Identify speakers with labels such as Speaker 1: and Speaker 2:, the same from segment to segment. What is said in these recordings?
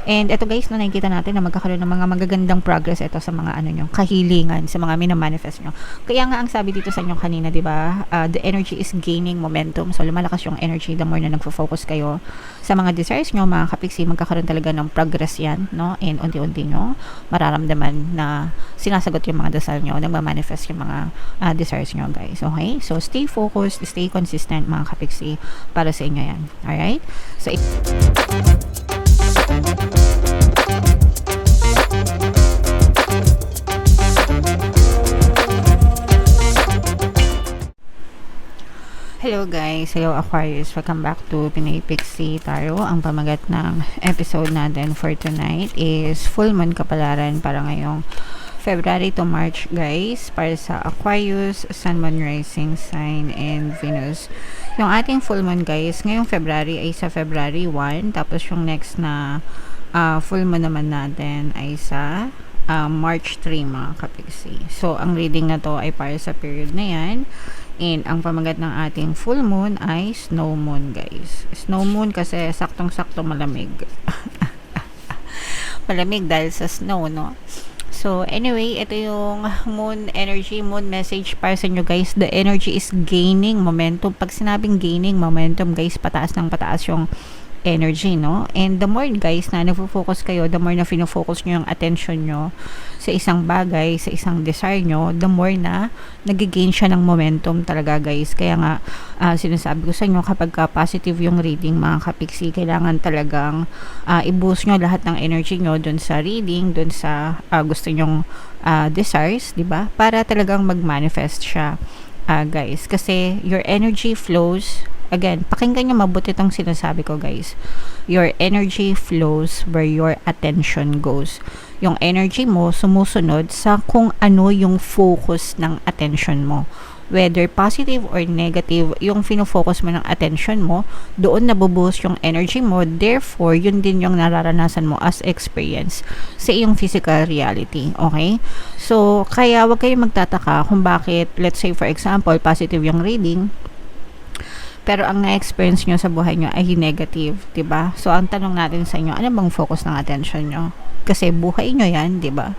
Speaker 1: And ito guys, no, nakikita natin na magkakaroon ng mga magagandang progress ito sa mga ano nyo, kahilingan, sa mga minamanifest nyo. Kaya nga ang sabi dito sa inyo kanina, di ba, the energy is gaining momentum. So lumalakas yung energy the more na nagfo-focus kayo sa mga desires nyo, mga kapiksi, magkakaroon talaga ng progress yan, no? And unti-unti nyo mararamdaman na sinasagot yung mga dasal nyo, nagmamanifest yung mga desires nyo guys. Okay? So stay focused, stay consistent mga kapiksi, para sa inyo yan. Alright? So hello guys, hello Aquarius, welcome back to Pinay Pixie Tarot. Ang pamagat ng episode natin for tonight is full moon kapalaran para ngayong February to March guys, para sa Aquarius, Sun, Moon, Rising Sign, and Venus. Yung ating full moon guys, ngayong February ay sa February 1, tapos yung next na full moon naman natin ay sa March 3 mga kapiksi. So, ang reading na to ay para sa period na yan. And ang pamagat ng ating full moon ay snow moon guys. Snow moon kasi saktong-sakto malamig. Malamig dahil sa snow, no? So, anyway, ito yung moon energy, moon message para sa inyo guys. The energy is gaining momentum. Pag sinabing gaining momentum guys, pataas ng pataas yung energy, no? And the more guys na nagfo-focus kayo, the more na fino-focus nyo yung attention nyo sa isang bagay, sa isang desire nyo, the more na nag-gain siya ng momentum talaga guys. Kaya nga sinasabi ko sa inyo, kapag positive yung reading mga kapiksi, kailangan talagang i-boost nyo lahat ng energy nyo dun sa reading, dun sa gusto nyong desires, di ba? Para talagang mag-manifest siya guys. Kasi your energy flows. Again, pakinggan nyo mabuti itong sinasabi ko guys. Your energy flows where your attention goes. Yung energy mo sumusunod sa kung ano yung focus ng attention mo. Whether positive or negative, yung fino-focus mo ng attention mo, doon nabubuhos yung energy mo. Therefore, yun din yung nararanasan mo as experience sa iyong physical reality. Okay? So, kaya wag kayong magtataka kung bakit, let's say for example, positive yung reading, pero ang na-experience nyo sa buhay nyo ay negative, 'di ba? So ang tanong natin sa inyo, ano bang focus ng attention nyo? Kasi buhay nyo 'yan, 'di ba?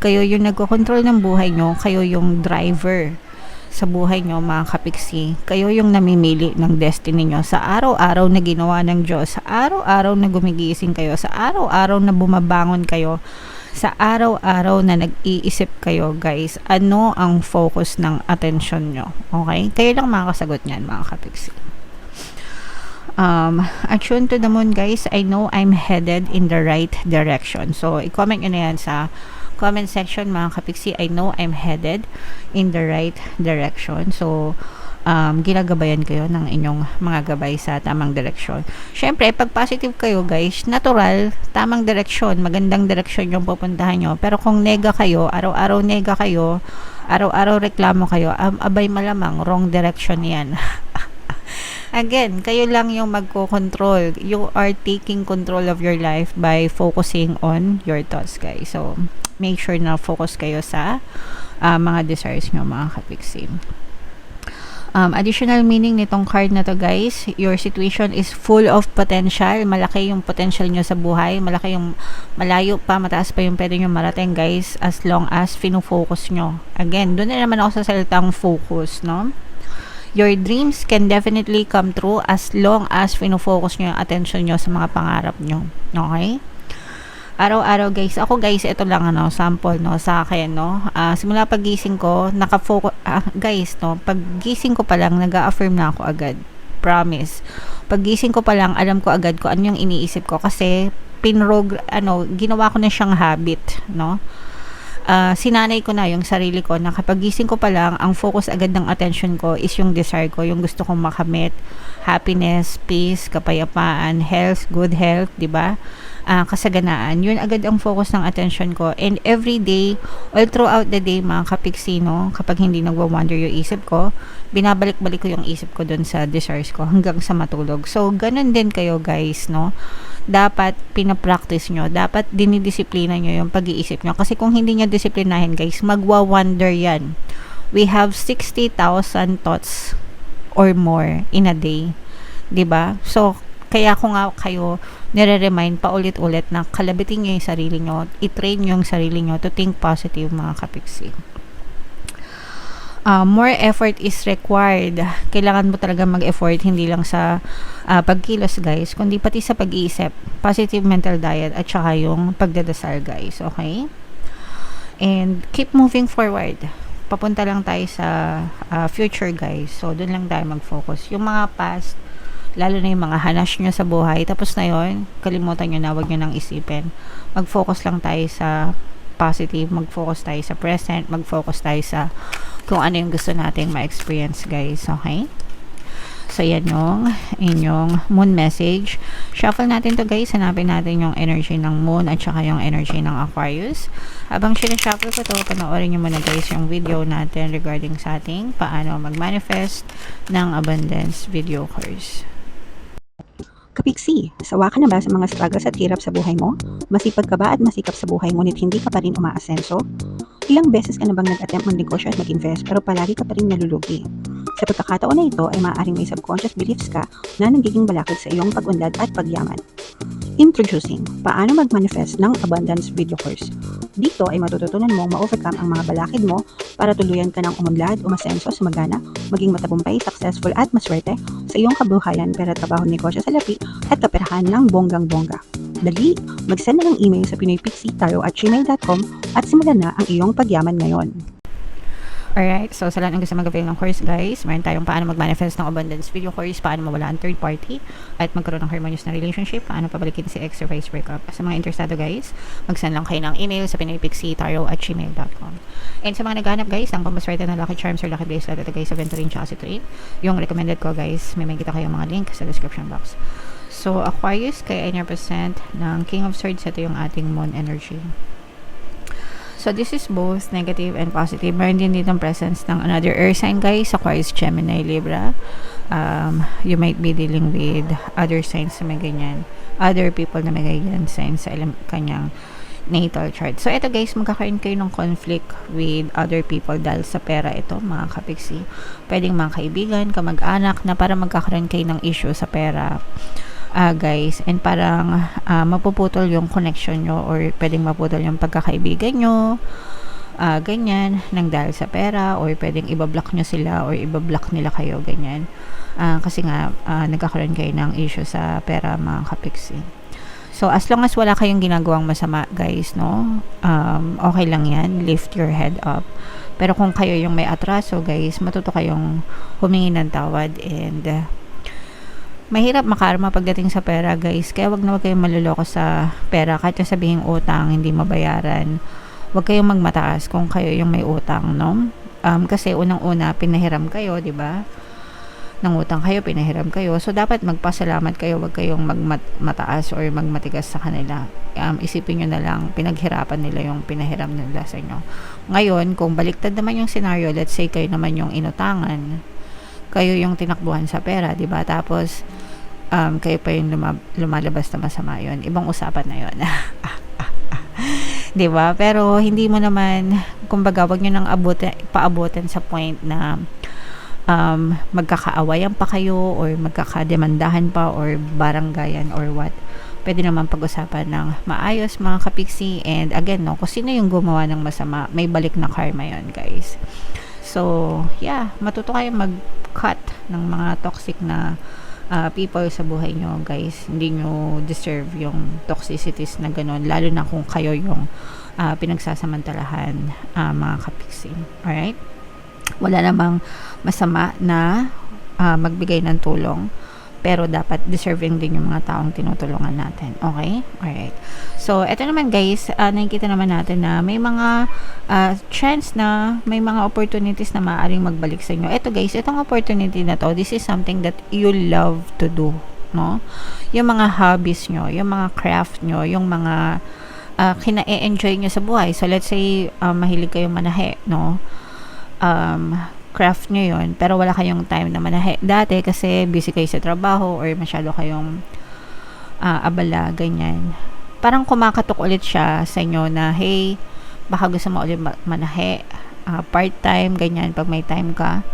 Speaker 1: Kayo yung nagko-control ng buhay nyo, kayo yung driver sa buhay nyo mga kapiksi. Kayo yung namimili ng destiny nyo sa araw-araw na ginawa ng Diyos, sa araw-araw na gumigising kayo, sa araw-araw na bumabangon kayo, sa araw-araw na nag-iisip kayo guys, ano ang focus ng attention nyo? Okay? Kayo lang makakasagot niyan mga kapiksi. Atune to the moon guys, I know I'm headed in the right direction. So, i-comment nyo na yan sa comment section mga kapiksi. I know I'm headed in the right direction. So, ginagabayan kayo ng inyong mga gabay sa tamang direksyon. Syempre, pag positive kayo guys, natural, tamang direksyon, magandang direksyon yung pupuntahan nyo. Pero kung nega kayo, araw-araw nega kayo, araw-araw reklamo kayo, abay malamang, wrong direction yan. Again, kayo lang yung magko-control. You are taking control of your life by focusing on your thoughts, guys. So, make sure na focus kayo sa mga desires nyo, mga kapiksi. Additional meaning nitong card na to, guys, your situation is full of potential. Malaki yung potential nyo sa buhay. Malaki yung, malayo pa, mataas pa yung pwede nyo marating, guys, as long as fino-focus nyo. Again, doon na naman ako sa salitang focus, no? Your dreams can definitely come true as long as fino-focus nyo yung attention nyo sa mga pangarap nyo. Okay? Araw-araw guys, ako guys, ito lang sample sa akin, simula paggising ko, naka-focus, guys, paggising ko pa lang, nag-a-affirm na ako agad. Promise. Paggising ko pa lang, alam ko agad ko ano yung iniisip ko kasi ginawa ko na siyang habit, sinanay ko na yung sarili ko na kapag gising ko pa lang, ang focus agad ng attention ko is yung desire ko, yung gusto kong makamit, happiness, peace, kapayapaan, health, good health, di ba? Kasaganaan, yun agad ang focus ng attention ko. And every day, all throughout the day mga kapiksi, kapag hindi nagwa-wander yung isip ko, binabalik-balik ko yung isip ko dun sa desires ko hanggang sa matulog. So, ganun din kayo guys, dapat pinapractice nyo, dapat dinidisiplina nyo yung pag-iisip nyo. Kasi kung hindi nyo disiplinahin guys, magwa-wander yan. We have 60,000 thoughts or more in a day. 'Di ba? So, kaya ko nga kayo nire-remind pa ulit-ulit na kalabitin nyo yung sarili nyo, i-train nyo yung sarili nyo to think positive, mga kapiksi. More effort is required. Kailangan mo talaga mag-effort, hindi lang sa pagkilos, guys, kundi pati sa pag-iisip, positive mental diet, at saka yung pagdadasal, guys. Okay? And keep moving forward. Papunta lang tayo sa future, guys. So, dun lang tayo mag-focus. Yung mga past, lalo na yung mga hanas nyo sa buhay, tapos na yun, kalimutan nyo na, wag nyo nang isipin. Mag-focus lang tayo sa positive, mag-focus tayo sa present, mag-focus tayo sa kung ano yung gusto nating ma-experience, guys. Okay? So, yan yung inyong moon message. Shuffle natin to, guys. Hanapin natin yung energy ng moon at saka yung energy ng Aquarius. Habang sinashuffle ko to, panoorin nyo muna, guys, yung video natin regarding sa ating paano mag-manifest ng abundance video course.
Speaker 2: Kapiksi, sawa ka na ba sa mga struggles at hirap sa buhay mo? Masipag ka ba at masikap sa buhay ngunit hindi ka pa rin umaasenso? Ilang beses ka na bang nag-attempt magnegosyo at mag-invest pero palagi ka pa rin nalulugi? Sa pagkakataon na ito ay maaaring may subconscious beliefs ka na nagiging balakid sa iyong pag-unlad at pagyaman. Introducing, paano mag-manifest ng abundance video course. Dito ay matututunan mong ma-overcome ang mga balakid mo para tuluyan ka ng umunlad, umasenso, sumagana, maging matagumpay, successful at maswerte sa iyong kabuhayan, pera, trabaho, negosyo, salapi at kaperahan ng bonggang-bongga. Dali, mag-send na ng email sa pinoypixie@gmail.com at simulan na ang iyong pagyaman ngayon.
Speaker 1: Alright, so sa lahat ng gusto mag-avail ng course, guys, meron tayong paano mag-manifest ng abundance video course, paano mawala ang third party, at magkaroon ng harmonious na relationship, paano pabalikin si ex or vice breakup. Sa mga interesado, guys, mag-send lang kayo ng email sa pinoypixie@gmail.com. And sa mga naghahanap, guys, ng pampaswerte na lucky charms or lucky bracelet, ito, guys, sa Venturin tsaka Citrine, yung recommended ko, guys, may makita kayong mga link sa description box. So, Aquarius, kaya 9% ng King of Swords, ito yung ating moon energy. So, this is both negative and positive. Meron din dito ang presence ng another air sign, guys. Aquarius, Gemini, Libra. You might be dealing with other signs na may ganyan. Other people na may ganyan signs sa kanyang natal chart. So, ito, guys, magkakaroon kayo ng conflict with other people dahil sa pera ito, mga kapiksi. Pwedeng mga kaibigan, kamag-anak, na para magkakaroon kayo ng issue sa pera. Guys, and parang mapuputol yung connection nyo or pwedeng maputol yung pagkakaibigan nyo, ganyan, nang dahil sa pera, or pwedeng ibablock nyo sila or ibablock nila kayo, ganyan, kasi nga nagkakaroon kayo ng issue sa pera, mga kapiksi. So, as long as wala kayong ginagawang masama, guys, no, okay lang yan, lift your head up. Pero kung kayo yung may atraso, guys, matuto kayong humingi ng tawad, and mahirap makarma pagdating sa pera, guys. Kaya wag na wag kayong maluloko sa pera. Kahit yung sabihing utang, hindi mabayaran, wag kayong magmataas kung kayo yung may utang, no? Kasi unang-una, pinahiram kayo, di ba? Nangutang kayo, pinahiram kayo. So, dapat magpasalamat kayo. Wag kayong magmataas or magmatigas sa kanila. Isipin nyo na lang, pinaghirapan nila yung pinahiram nila sa inyo. Ngayon, kung baliktad naman yung scenario, let's say kayo naman yung inutangan, kayo yung tinakbuhan sa pera, di ba? Tapos, kayo pa yung lumalabas na masama yun. Ibang usapan na yun. Di ba? Pero, hindi mo naman, kumbaga, wag nyo nang paabutin sa point na magkakaawayan pa kayo or magkakademandahan pa or baranggayan or what. Pwede naman pag-usapan ng maayos, mga kapiksi. And again, no, kung sino yung gumawa ng masama, may balik na karma yun, guys. So, yeah, matuto kayo mag-cut ng mga toxic na people sa buhay nyo, guys. Hindi nyo deserve yung toxicities na ganun, lalo na kung kayo yung pinagsasamantalahan, mga kapiksi. Alright? Wala namang masama na magbigay ng tulong, pero dapat deserving din yung mga taong tinutulungan natin. Okay? Alright. So, eto naman, guys, nakikita naman natin na may mga chance na may mga opportunities na maaaring magbalik sa inyo. Eto, guys, itong opportunity na to, this is something that you love to do, no? Yung mga hobbies nyo, yung mga craft nyo, yung mga kina-enjoy nyo sa buhay. So, let's say, mahilig kayong manahe, no? Craft nyo yun, pero wala kayong time na manahe dati kasi busy kayo sa trabaho or masyado kayong abala, ganyan. Parang kumakatok ulit siya sa inyo na, hey, baka gusto mo ulit manahe, part-time, ganyan, pag may time ka.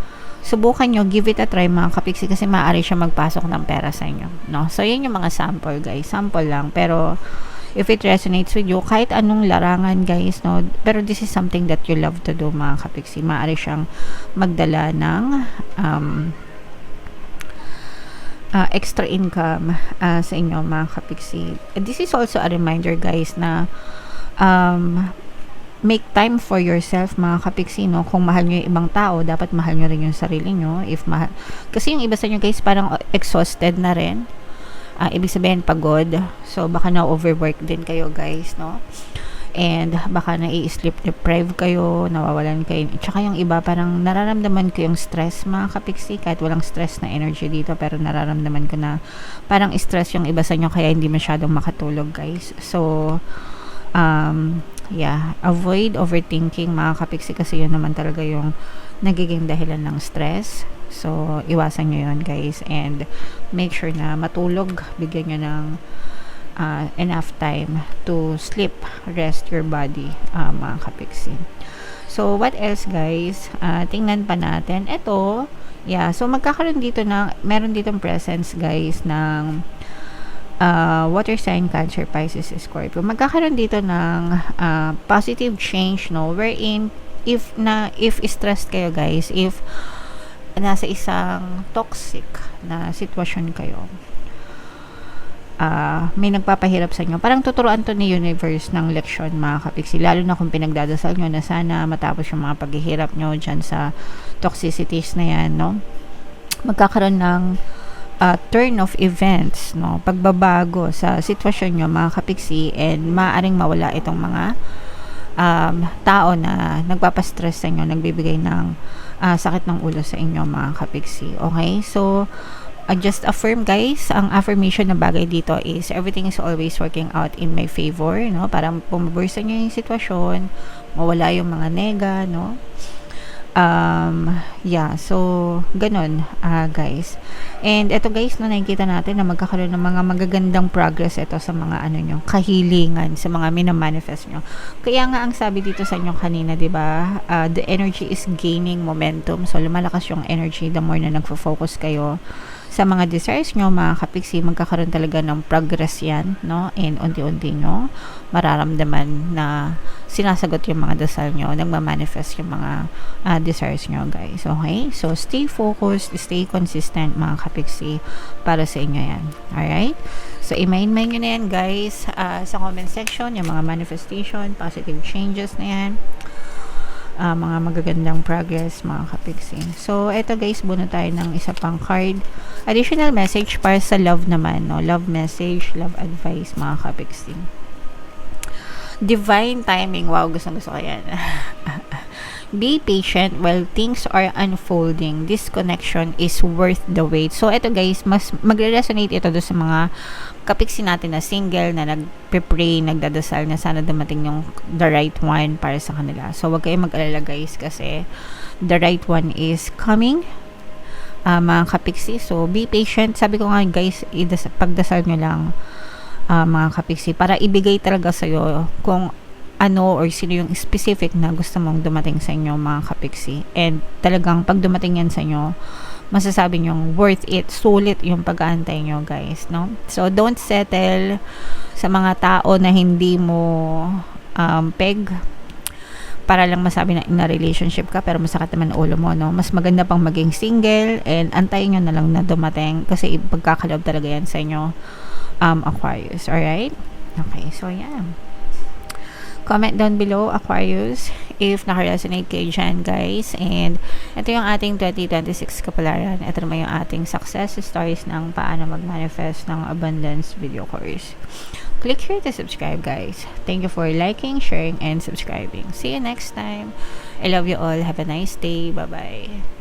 Speaker 1: subukan nyo, give it a try mga kapiksi, kasi maaari siya magpasok ng pera sa inyo, no? So, yun yung mga sample, guys. Sample lang. Pero, if it resonates with you, kahit anong larangan, guys, no? Pero this is something that you love to do, mga kapiksi. Maaari siyang magdala ng extra income sa inyo, mga kapiksi. This is also a reminder, guys, na make time for yourself, mga kapiksi, no? Kung mahal nyo yung ibang tao, dapat mahal nyo rin yung sarili nyo. If mahal, kasi yung iba sa inyo, guys, parang exhausted na rin. Ibig sabihin, pagod. So, baka na-overwork din kayo, guys, no? And baka na-i-sleep deprived kayo, nawawalan kayo. Tsaka yung iba, parang nararamdaman ko yung stress, mga kapiksi, kahit walang stress na energy dito, pero nararamdaman ko na parang stress yung iba sa inyo, kaya hindi masyadong makatulog, guys. So, yeah, avoid overthinking, mga kapiksi, kasi yun naman talaga yung nagiging dahilan ng stress. So, iwasan nyo yun, guys, and make sure na matulog, bigyan nyo ng enough time to sleep, rest your body, mga kapiksi. So, what else, guys? Tingnan pa natin. Ito, yeah, so magkakaroon dito meron ditong presence, guys, ng water sign, Cancer, Pisces, Scorpio. Magkakaroon dito ng positive change, no, wherein if stressed kayo, guys, if nasa isang toxic na sitwasyon kayo, may nagpapahirap sa inyo, parang tuturuan to ni universe ng leksyon, mga kapiksi, lalo na kung pinagdadasal nyo na sana matapos yung mga paghihirap nyo dyan sa toxicities na yan, no, magkakaroon ng turn of events, no, pagbabago sa sitwasyon nyo, mga kapiksi, and maaaring mawala itong mga tao na nagpapastress sa inyo, nagbibigay ng sakit ng ulo sa inyo, mga kapiksi. Okay, so just affirm, guys, ang affirmation na bagay dito is everything is always working out in my favor, no, parang pumabursa nyo yung sitwasyon, mawala yung mga nega, no. Yeah, so ganun, guys. And eto, guys, no, nakikita natin na magkakaroon ng mga magagandang progress ito sa mga nyo, kahilingan, sa mga minamanifest nyo. Kaya nga ang sabi dito sa inyo kanina, 'di ba? The energy is gaining momentum. So lumalakas yung energy the more na nagfo-focus kayo sa mga desires nyo, mga kapiksi. Magkakaroon talaga ng progress yan, no? And unti-unti nyo mararamdaman na sinasagot yung mga dasal nyo, nagmamanifest yung mga desires nyo, guys. Okay? So, stay focused, stay consistent, mga kapiksi, para sa inyo yan. Alright? So, i-mind nyo na yan, guys, sa comment section, yung mga manifestation, positive changes na yan, mga magagandang progress, mga kapiksi. So, eto, guys, buno tayo ng isa pang card. Additional message para sa love naman, no? Love message, love advice, mga kapiksi. Divine timing. Wow, gusto ko yan. Be patient while things are unfolding. This connection is worth the wait. So, eto, guys, mas magre-resonate ito do sa mga kapiksi natin na single, na nagpe-pray, nagdadasal na sana dumating yung the right one para sa kanila. So, wag kayong mag-alala, guys, kasi the right one is coming, mga kapiksi. So, be patient. Sabi ko nga, guys, pagdasal nyo lang, mga kapiksi, para ibigay talaga sa'yo kung ano or sino yung specific na gusto mong dumating sa inyo, mga kapiksi. And talagang pag dumating yan sa inyo, masasabi nyo worth it, sulit yung pag-aantay nyo, guys, no? So, don't settle sa mga tao na hindi mo peg para lang masabi na in a relationship ka pero masakit naman ulo mo, no? Mas maganda pang maging single and antayin nyo na lang na dumating, kasi pagkakaloob talaga yan sa inyo, Aquarius. Alright? Okay, so yan. Comment down below, Aquarius, if naka-resonate kayo dyan, guys. And ito yung ating 2026 kapalaran. Ito naman yung ating success stories ng paano mag-manifest ng abundance video course. Click here to subscribe, guys. Thank you for liking, sharing, and subscribing. See you next time. I love you all. Have a nice day. Bye-bye.